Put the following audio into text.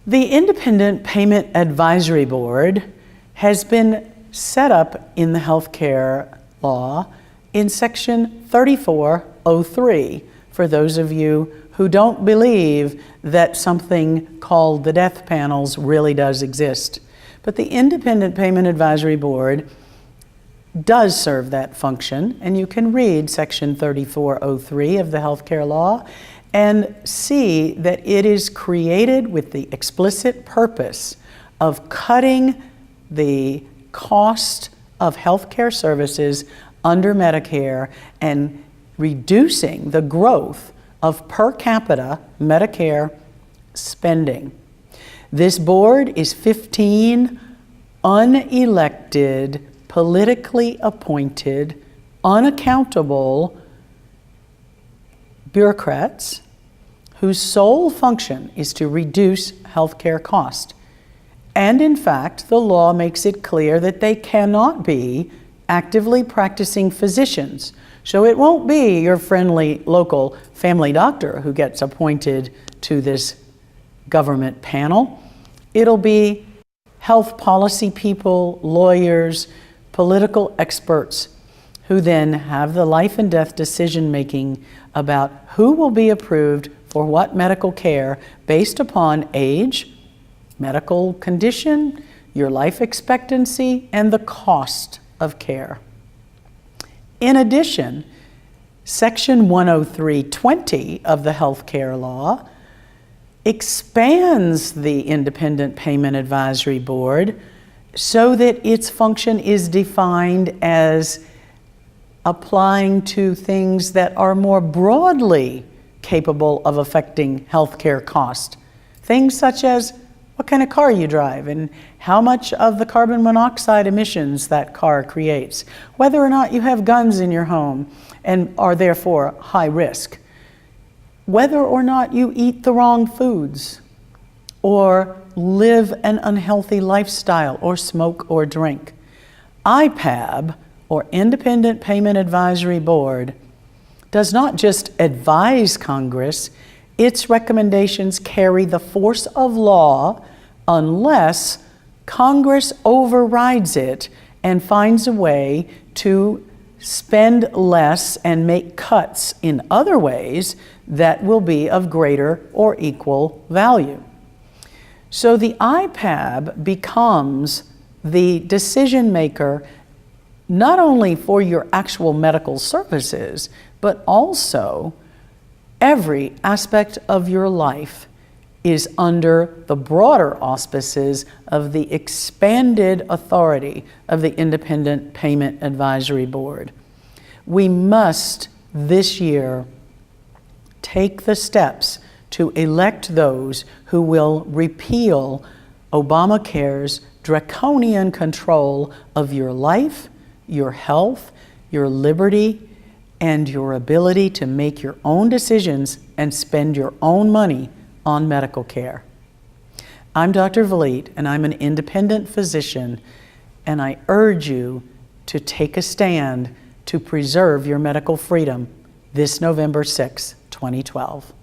The Independent Payment Advisory Board has been set up in the healthcare law in Section 3403, for those of you who don't believe that something called the death panels really does exist. But the Independent Payment Advisory Board does serve that function, and you can read Section 3403 of the healthcare law and see that it is created with the explicit purpose of cutting the cost of healthcare services under Medicare and reducing the growth of per capita Medicare spending. This board is 15 unelected, politically appointed, unaccountable bureaucrats whose sole function is to reduce healthcare cost. And in fact, the law makes it clear that they cannot be actively practicing physicians. So it won't be your friendly local family doctor who gets appointed to this government panel. It'll be health policy people, lawyers, political experts who then have the life and death decision making about who will be approved for what medical care based upon age, medical condition, your life expectancy, and the cost of care. In addition, Section 103.20 of the healthcare law expands the Independent Payment Advisory Board so that its function is defined as applying to things that are more broadly capable of affecting healthcare cost. Things such as what kind of car you drive and how much of the carbon monoxide emissions that car creates, whether or not you have guns in your home and are therefore high risk, whether or not you eat the wrong foods or live an unhealthy lifestyle or smoke or drink. IPAB, or Independent Payment Advisory Board, does not just advise Congress, its recommendations carry the force of law unless Congress overrides it and finds a way to spend less and make cuts in other ways that will be of greater or equal value. So the IPAB becomes the decision maker not only for your actual medical services, but also every aspect of your life is under the broader auspices of the expanded authority of the Independent Payment Advisory Board. We must this year take the steps to elect those who will repeal Obamacare's draconian control of your life, your health, your liberty, and your ability to make your own decisions and spend your own money on medical care. I'm Dr. Vliet, and I'm an independent physician, and I urge you to take a stand to preserve your medical freedom this November 6, 2012.